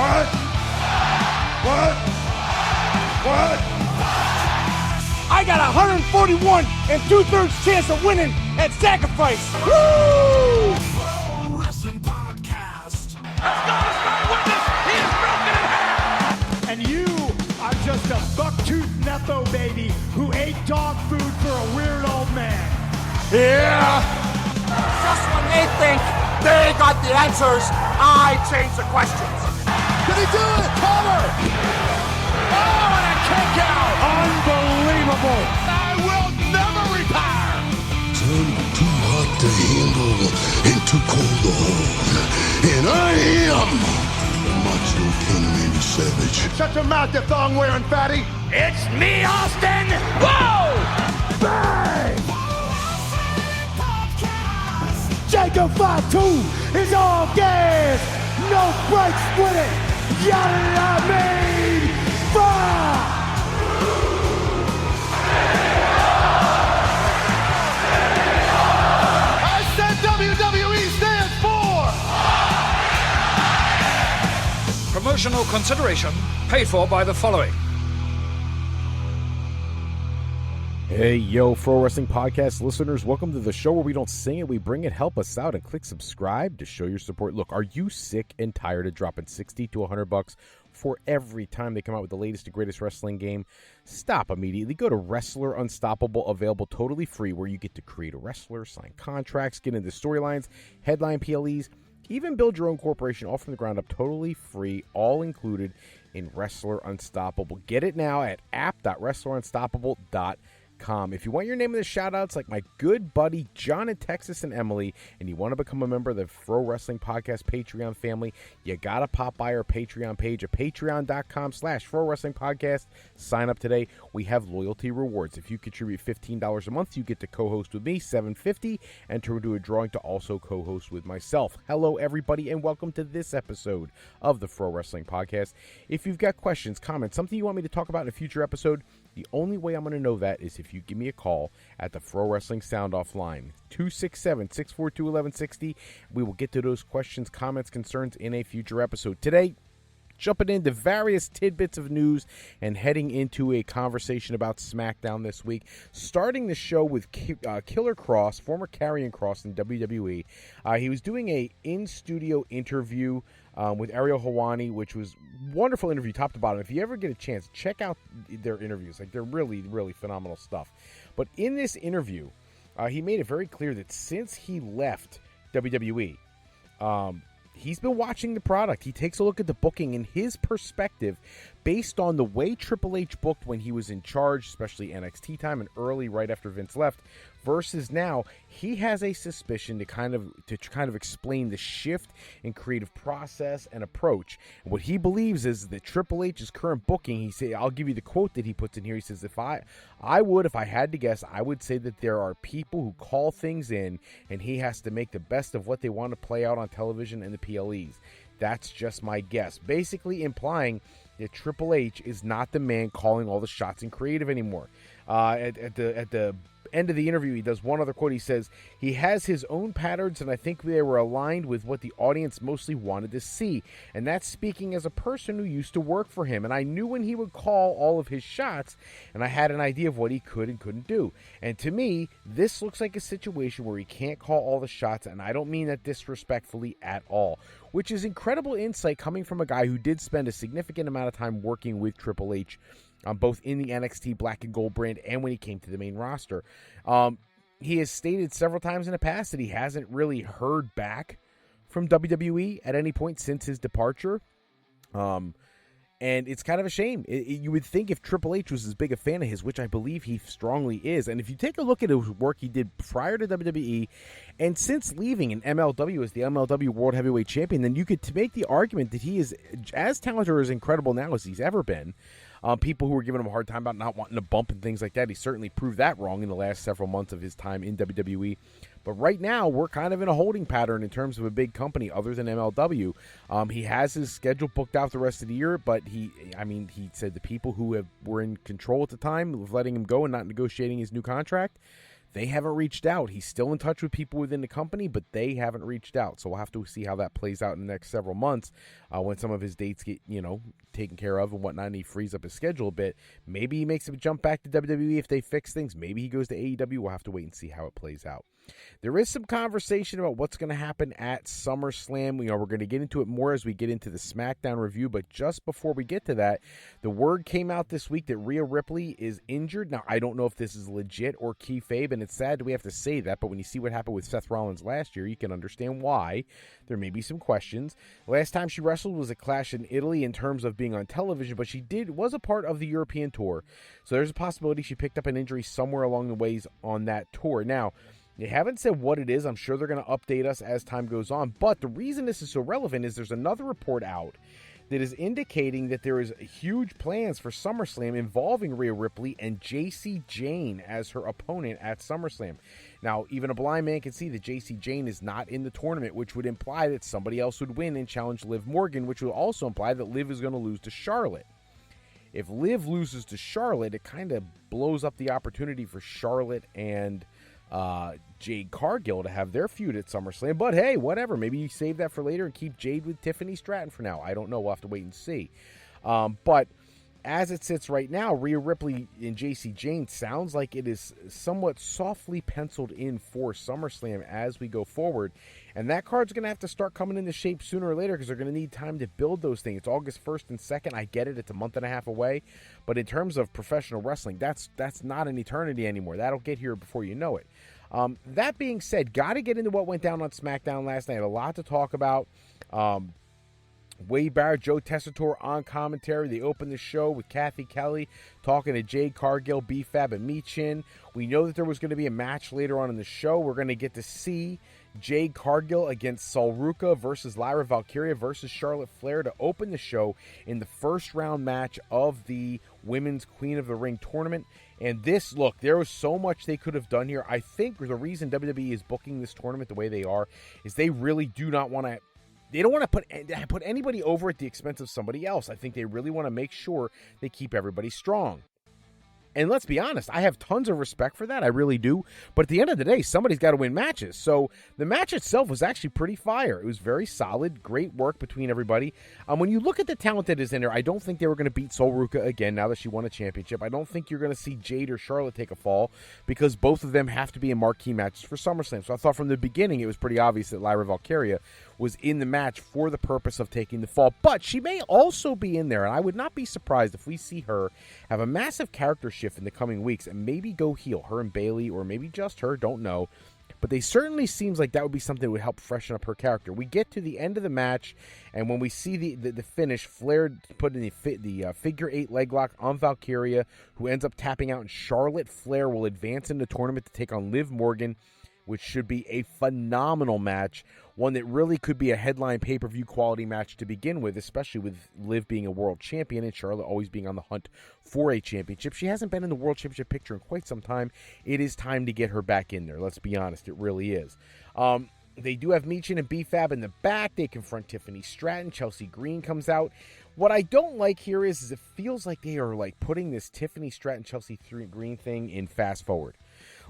What? I got 141 and 2/3 chance of winning at Sacrifice. Woo! Wrestling Podcast. Let's go to start with this. He is broken in half. And you are just a buck-toothed Nepo baby who ate dog food for a weird old man. Yeah. Just when they think they got the answers, I change the questions. Did he do it? Cover! Oh, and a kick out. Unbelievable. I will never retire. I'm too hot to handle and too cold to hold. And I am the Macho King Randy Savage. Shut your mouth, you thong-wearing fatty. It's me, Austin. Whoa! Bang! Jacob 5-2 is all gas. No brakes with it. Yada mean fire! I said WWE stands for Promotional consideration paid for by the following. Hey, yo, Pro Wrestling Podcast listeners, welcome to the show where we don't sing it, we bring it. Help us out and click subscribe to show your support. Look, are you sick and tired of dropping $60 to $100 for every time they come out with the latest and greatest wrestling game? Stop immediately. Go to Wrestler Unstoppable, available totally free, where you get to create a wrestler, sign contracts, get into storylines, headline PLEs, even build your own corporation, all from the ground up, totally free, all included in Wrestler Unstoppable. Get it now at app.wrestlerunstoppable.com. If you want your name in the shout-outs like my good buddy John in Texas and Emily, and you want to become a member of the Pro Wrestling Podcast Patreon family, you got to pop by our Patreon page at patreon.com/Pro Wrestling Podcast. Sign up today. We have loyalty rewards. If you contribute $15 a month, you get to co-host with me, $7.50, enter into a drawing to also co-host with myself. Hello, everybody, and welcome to this episode of the Pro Wrestling Podcast. If you've got questions, comments, something you want me to talk about in a future episode, the only way I'm going to know that is if you give me a call at the Pro Wrestling Sound Off line, 267-642-1160. We will get to those questions, comments, concerns in a future episode. Today, jumping into various tidbits of news and heading into a conversation about SmackDown this week. Starting the show with Killer Kross, former Karrion Kross in WWE. He was doing a in-studio interview with Ariel Helwani, which was wonderful interview, top to bottom. If you ever get a chance, check out their interviews. Like, they're really, really phenomenal stuff. But in this interview, he made it very clear that since he left WWE, he's been watching the product. He takes a look at the booking and his perspective based on the way Triple H booked when he was in charge, especially NXT time and early right after Vince left, versus now. He has a suspicion to kind of explain the shift in creative process and approach. And what he believes is that Triple H's current booking, he say, I'll give you the quote that he puts in here. He says, if I had to guess, I would say that there are people who call things in and he has to make the best of what they want to play out on television and the PLEs. That's just my guess. Basically implying that Triple H is not the man calling all the shots in creative anymore. At the end of the interview, he does one other quote. He says, he has his own patterns, and I think they were aligned with what the audience mostly wanted to see. And that's speaking as a person who used to work for him. And I knew when he would call all of his shots, and I had an idea of what he could and couldn't do. And to me, this looks like a situation where he can't call all the shots, and I don't mean that disrespectfully at all. Which is incredible insight coming from a guy who did spend a significant amount of time working with Triple H, both in the NXT Black and Gold brand and when he came to the main roster. He has stated several times in the past that he hasn't really heard back from WWE at any point since his departure. And it's kind of a shame. You would think if Triple H was as big a fan of his, which I believe he strongly is, and if you take a look at his work he did prior to WWE and since leaving in MLW as the MLW World Heavyweight Champion, then you could make the argument that he is as talented or as incredible now as he's ever been. People who were giving him a hard time about not wanting to bump and things like that, he certainly proved that wrong in the last several months of his time in WWE. But right now, we're kind of in a holding pattern in terms of a big company other than MLW. He has his schedule booked out the rest of the year, but he said the people who were in control at the time of letting him go and not negotiating his new contract, They haven't reached out. He's still in touch with people within the company, but they haven't reached out. So we'll have to see how that plays out in the next several months when some of his dates get, taken care of and whatnot, and he frees up his schedule a bit. Maybe he makes a jump back to WWE if they fix things. Maybe he goes to AEW. We'll have to wait and see how it plays out. There is some conversation about what's going to happen at SummerSlam. We're going to get into it more as we get into the SmackDown review, but just before we get to that, the word came out this week that Rhea Ripley is injured. Now, I don't know if this is legit or kayfabe, and it's sad that we have to say that, but when you see what happened with Seth Rollins last year, you can understand why. There may be some questions. Last time she wrestled was a Clash in Italy in terms of being on television, but she was a part of the European tour, so there's a possibility she picked up an injury somewhere along the ways on that tour. Now, they haven't said what it is. I'm sure they're going to update us as time goes on. But the reason this is so relevant is there's another report out that is indicating that there is huge plans for SummerSlam involving Rhea Ripley and JC Jane as her opponent at SummerSlam. Now, even a blind man can see that JC Jane is not in the tournament, which would imply that somebody else would win and challenge Liv Morgan, which would also imply that Liv is going to lose to Charlotte. If Liv loses to Charlotte, it kind of blows up the opportunity for Charlotte and Jade Cargill to have their feud at SummerSlam. But hey, whatever. Maybe you save that for later and keep Jade with Tiffany Stratton for now. I don't know. We'll have to wait and see. But as it sits right now, Rhea Ripley and JC Jane sounds like it is somewhat softly penciled in for SummerSlam as we go forward. And that card's going to have to start coming into shape sooner or later because they're going to need time to build those things. It's August 1st and 2nd. I get it. It's a month and a half away. But in terms of professional wrestling, that's not an eternity anymore. That'll get here before you know it. That being said, got to get into what went down on SmackDown last night. A lot to talk about. Wade Barrett, Joe Tessitore on commentary. They opened the show with Kathy Kelly talking to Jade Cargill, B-Fab, and Michin. We know that there was going to be a match later on in the show. We're going to get to see Jade Cargill against Sol Ruca versus Lyra Valkyria versus Charlotte Flair to open the show in the first round match of the Women's Queen of the Ring tournament. And this, look, there was so much they could have done here. I think the reason WWE is booking this tournament the way they are is they really do not want to. They don't want to put anybody over at the expense of somebody else. I think they really want to make sure they keep everybody strong. And let's be honest, I have tons of respect for that. I really do. But at the end of the day, somebody's got to win matches. So the match itself was actually pretty fire. It was very solid. Great work between everybody. When you look at the talent that is in there, I don't think they were going to beat Sol Ruca again now that she won a championship. I don't think you're going to see Jade or Charlotte take a fall because both of them have to be in marquee matches for SummerSlam. So I thought from the beginning it was pretty obvious that Lyra Valkyria was in the match for the purpose of taking the fall. But she may also be in there, and I would not be surprised if we see her have a massive character shift in the coming weeks and maybe go heel, her and Bayley, or maybe just her, don't know. But they certainly seems like that would be something that would help freshen up her character. We get to the end of the match, and when we see the finish, Flair put in the figure 8 leg lock on Valkyria, who ends up tapping out, and Charlotte Flair will advance in the tournament to take on Liv Morgan, which should be a phenomenal match, one that really could be a headline pay-per-view quality match to begin with, especially with Liv being a world champion and Charlotte always being on the hunt for a championship. She hasn't been in the world championship picture in quite some time. It is time to get her back in there. Let's be honest, it really is. They do have Michin and B-Fab in the back. They confront Tiffany Stratton. Chelsea Green comes out. What I don't like here is it feels like they are like putting this Tiffany Stratton, Chelsea Green thing in fast forward.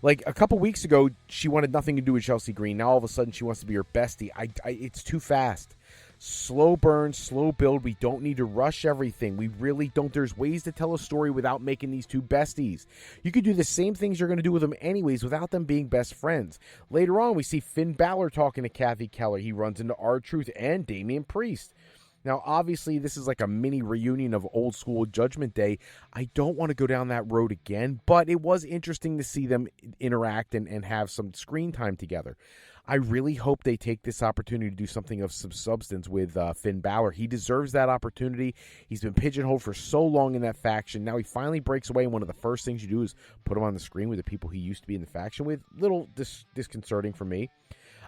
Like a couple weeks ago, she wanted nothing to do with Chelsea Green. Now all of a sudden she wants to be her bestie. It's too fast. Slow burn, slow build. We don't need to rush everything. We really don't. There's ways to tell a story without making these two besties. You could do the same things you're going to do with them anyways without them being best friends. Later on, we see Finn Balor talking to Kathy Keller. He runs into R-Truth and Damian Priest. Now, obviously, this is like a mini reunion of old school Judgment Day. I don't want to go down that road again, but it was interesting to see them interact and have some screen time together. I really hope they take this opportunity to do something of some substance with Finn Balor. He deserves that opportunity. He's been pigeonholed for so long in that faction. Now he finally breaks away, and one of the first things you do is put him on the screen with the people he used to be in the faction with. Little disconcerting for me.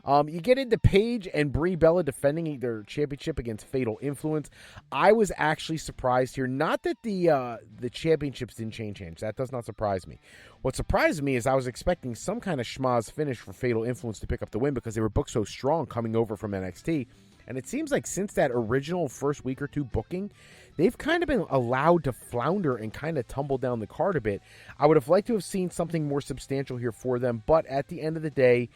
You get into Paige and Brie Bella defending their championship against Fatal Influence. I was actually surprised here. Not that the championships didn't change hands. That does not surprise me. What surprised me is I was expecting some kind of schmaz finish for Fatal Influence to pick up the win because they were booked so strong coming over from NXT. And it seems like since that original first week or two booking, they've kind of been allowed to flounder and kind of tumble down the card a bit. I would have liked to have seen something more substantial here for them, but at the end of the day,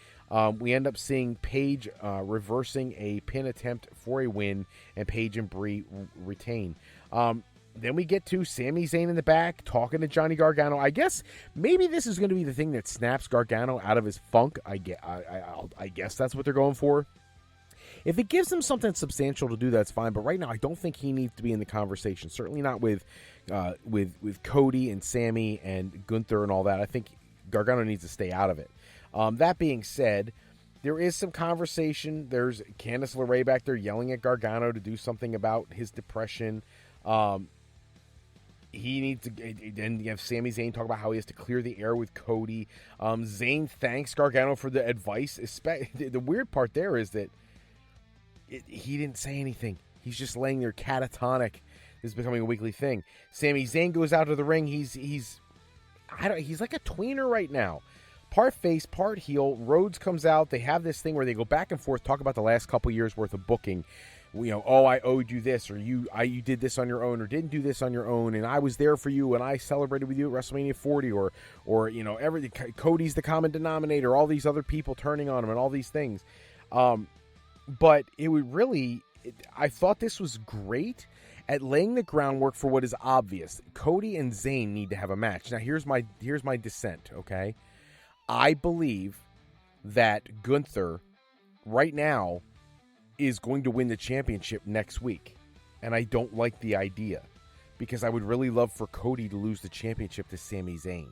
we end up seeing Paige reversing a pin attempt for a win, and Paige and Brie retain. Then we get to Sami Zayn in the back talking to Johnny Gargano. I guess maybe this is going to be the thing that snaps Gargano out of his funk. I guess that's what they're going for. If it gives him something substantial to do, that's fine. But right now, I don't think he needs to be in the conversation. Certainly not with Cody and Sammy and Gunther and all that. I think Gargano needs to stay out of it. That being said, there is some conversation. There's Candice LeRae back there yelling at Gargano to do something about his depression. He needs to. Then you have Sami Zayn talk about how he has to clear the air with Cody. Zayn thanks Gargano for the advice. The weird part there is that he didn't say anything. He's just laying there catatonic. This is becoming a weekly thing. Sami Zayn goes out to the ring. He's like a tweener right now. Part face, part heel. Rhodes comes out. They have this thing where they go back and forth, talk about the last couple years worth of booking. I owed you this, or you did this on your own, or didn't do this on your own, and I was there for you, and I celebrated with you at WrestleMania 40, or Cody's the common denominator. All these other people turning on him, and all these things. But it would really, I thought this was great at laying the groundwork for what is obvious. Cody and Zayn need to have a match. Now, here's my dissent, okay? I believe that Gunther, right now, is going to win the championship next week. And I don't like the idea, because I would really love for Cody to lose the championship to Sami Zayn.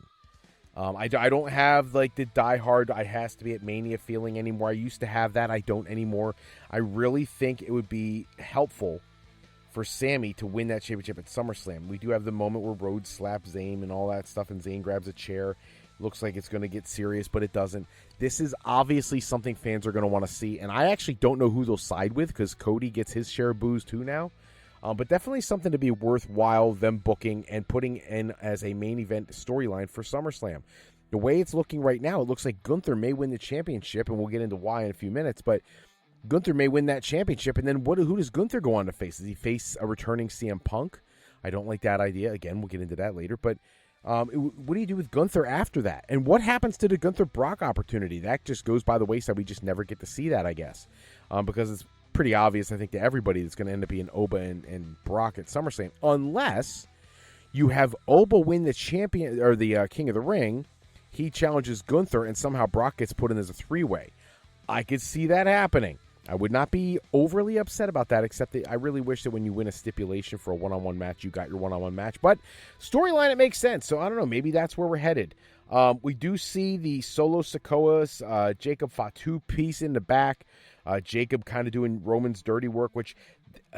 I don't have like the diehard I has to be at Mania feeling anymore. I used to have that. I don't anymore. I really think it would be helpful for Sammy to win that championship at SummerSlam. We do have the moment where Rhodes slaps Zayn and all that stuff, and Zayn grabs a chair. Looks like it's going to get serious, but it doesn't. This is obviously something fans are going to want to see, and I actually don't know who they'll side with, because Cody gets his share of boos too now. But definitely something to be worthwhile them booking and putting in as a main event storyline for SummerSlam. The way it's looking right now, it looks like Gunther may win the championship, and we'll get into why in a few minutes, but Gunther may win that championship, and then who does Gunther go on to face? Does he face a returning CM Punk? I don't like that idea. Again, we'll get into that later, but what do you do with Gunther after that? And what happens to the Gunther-Brock opportunity? That just goes by the wayside. We just never get to see that, I guess, because it's pretty obvious, I think, to everybody that's going to end up being Oba and Brock at SummerSlam, unless you have Oba win the champion or the King of the Ring. He challenges Gunther, and somehow Brock gets put in as a three-way. I could see that happening. I would not be overly upset about that, except that I really wish that when you win a stipulation for a one-on-one match, you got your one-on-one match. But storyline, it makes sense. So I don't know. Maybe that's where we're headed. We do see the Solo Sikoa's Jacob Fatu piece in the back. Jacob kind of doing Roman's dirty work, which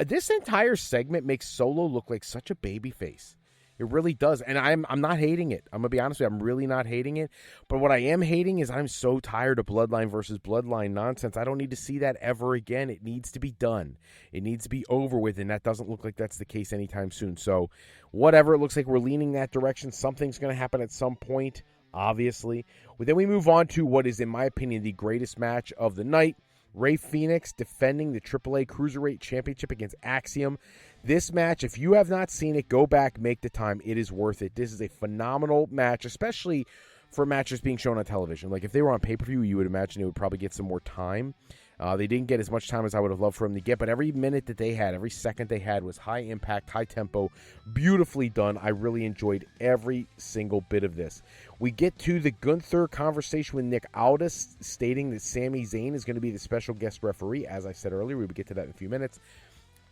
this entire segment makes Solo look like such a baby face. It really does. And I'm not hating it. I'm going to be honest with you. I'm really not hating it. But what I am hating is I'm so tired of Bloodline versus Bloodline nonsense. I don't need to see that ever again. It needs to be done. It needs to be over with, and that doesn't look like that's the case anytime soon. So whatever, it looks like we're leaning that direction. Something's going to happen at some point, obviously. Well, then we move on to what is, in my opinion, the greatest match of the night. Rey Fenix defending the AAA Cruiserweight Championship against Axiom. This match, if you have not seen it, go back, make the time. It is worth it. This is a phenomenal match, especially for matches being shown on television. Like, if they were on pay-per-view, you would imagine it would probably get some more time. They didn't get as much time as I would have loved for them to get, but every minute that they had, every second they had was high impact, high tempo, beautifully done. I really enjoyed every single bit of this. We get to the Gunther conversation with Nick Aldis, stating that Sami Zayn is going to be the special guest referee. As I said earlier, we would get to that in a few minutes.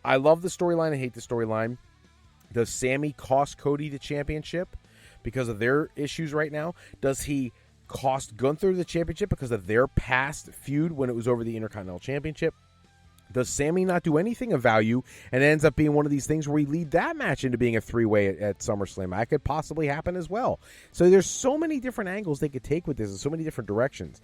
I love the storyline. I hate the storyline. Does Sami cost Cody the championship because of their issues right now? Does he cost Gunther the championship because of their past feud when it was over the Intercontinental Championship? Does Sami not do anything of value and it ends up being one of these things where we lead that match into being a three-way at SummerSlam? That could possibly happen as well. So there's so many different angles they could take with this and so many different directions.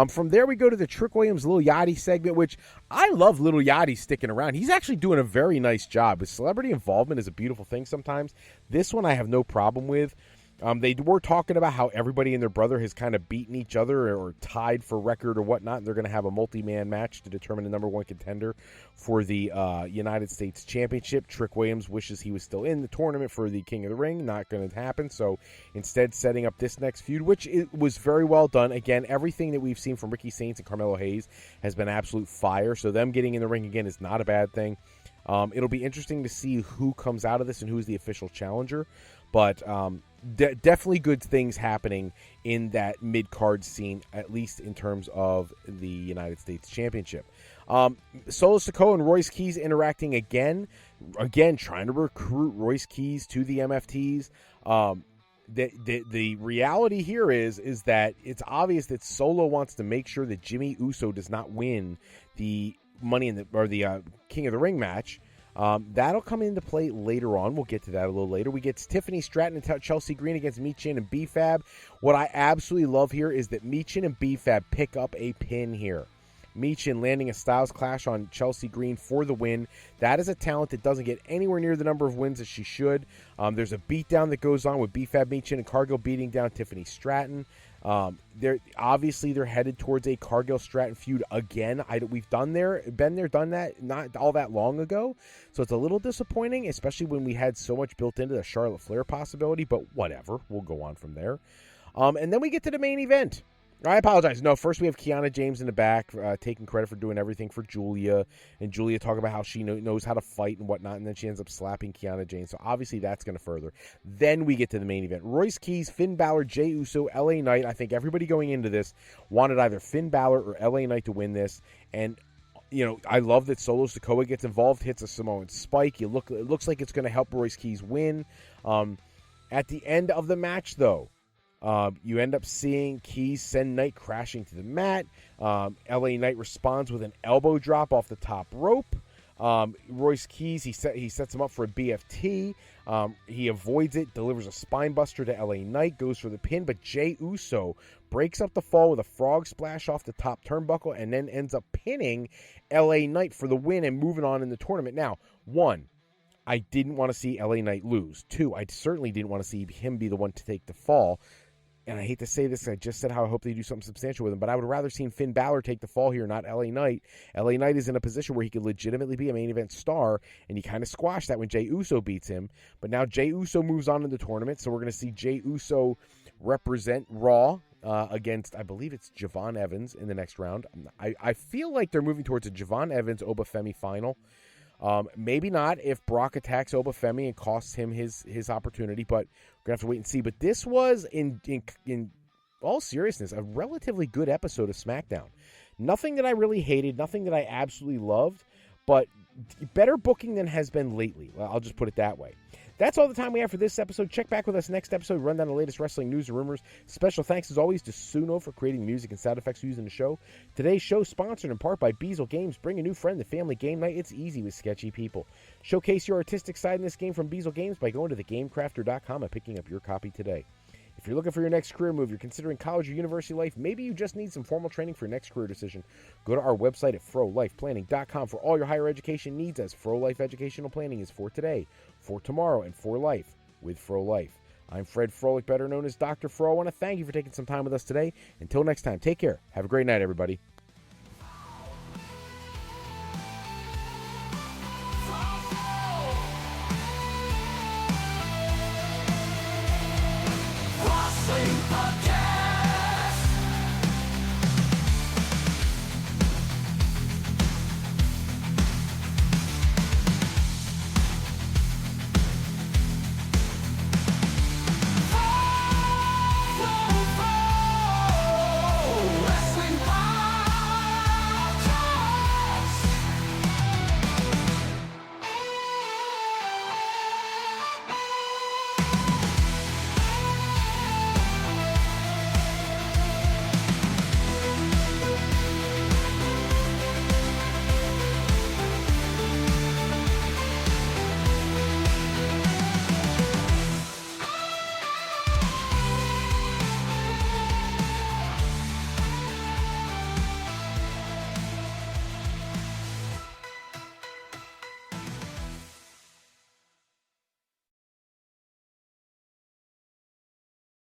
From there we go to the Trick Williams Lil Yachty segment, which I love Lil Yachty sticking around. He's actually doing a very nice job. His celebrity involvement is a beautiful thing sometimes. This one I have no problem with. They were talking about how everybody and their brother has kind of beaten each other or tied for record or whatnot, and they're going to have a multi-man match to determine the number one contender for the United States Championship. Trick Williams wishes he was still in the tournament for the King of the Ring. Not going to happen, so instead setting up this next feud, which it was very well done. Again, everything that we've seen from Ricky Saints and Carmelo Hayes has been absolute fire, so them getting in the ring again is not a bad thing. It'll be interesting to see who comes out of this and who's the official challenger, but definitely good things happening in that mid-card scene, at least in terms of the United States Championship. Solo Sikoa and Royce Keys interacting again, trying to recruit Royce Keys to the MFTs. The reality here is that it's obvious that Solo wants to make sure that Jimmy Uso does not win the the King of the Ring match. That'll come into play later on. We'll get to that a little later. We get Tiffany Stratton and Chelsea Green against Michin and B-Fab. What I absolutely love here is that Michin and B-Fab pick up a pin here. Michin landing a Styles Clash on Chelsea Green for the win. That is a talent that doesn't get anywhere near the number of wins as she should. There's a beatdown that goes on with B-Fab, Michin, and Cargill beating down Tiffany Stratton. They're headed towards a Cargill Stratton feud again. We've been there, done that not all that long ago, so it's a little disappointing, especially when we had so much built into the Charlotte Flair possibility. But whatever, we'll go on from there. And then we get to the main event. I apologize. No, first we have Kiana James in the back, taking credit for doing everything for Julia, and Julia talking about how she knows how to fight and whatnot, and then she ends up slapping Kiana James. So obviously that's going to further. Then we get to the main event. Royce Keys, Finn Balor, Jey Uso, LA Knight. I think everybody going into this wanted either Finn Balor or LA Knight to win this, and I love that Solo Sikoa gets involved, hits a Samoan spike. It looks like it's going to help Royce Keys win. At the end of the match, though, you end up seeing Keys send Knight crashing to the mat. LA Knight responds with an elbow drop off the top rope. Royce Keys, he sets him up for a BFT. He avoids it, delivers a spine buster to LA Knight, goes for the pin, but Jey Uso breaks up the fall with a frog splash off the top turnbuckle and then ends up pinning LA Knight for the win and moving on in the tournament. Now, 1, I didn't want to see LA Knight lose. 2, I certainly didn't want to see him be the one to take the fall. And I hate to say this, I just said how I hope they do something substantial with him, but I would rather see Finn Balor take the fall here, not LA Knight. LA Knight is in a position where he could legitimately be a main event star, and he kind of squashed that when Jey Uso beats him. But now Jey Uso moves on in the tournament, so we're going to see Jey Uso represent Raw against, I believe it's Javon Evans in the next round. I feel like they're moving towards a Javon Evans-Obafemi final. Maybe not if Brock attacks Obafemi and costs him his opportunity, but we're going to have to wait and see. But this was, in all seriousness, a relatively good episode of SmackDown. Nothing that I really hated, nothing that I absolutely loved, but better booking than has been lately. Well, I'll just put it that way. That's all the time we have for this episode. Check back with us next episode. Run down the latest wrestling news and rumors. Special thanks, as always, to Suno for creating music and sound effects used in the show. Today's show sponsored in part by Beazle Games. Bring a new friend to family game night. It's easy with sketchy people. Showcase your artistic side in this game from Beazle Games by going to thegamecrafter.com and picking up your copy today. If you're looking for your next career move, you're considering college or university life, maybe you just need some formal training for your next career decision, go to our website at frolifeplanning.com for all your higher education needs, as Fro Life Educational Planning is for today, for tomorrow, and for life with Fro Life. I'm Fred Froelich, better known as Dr. Fro. I want to thank you for taking some time with us today. Until next time, take care. Have a great night, everybody.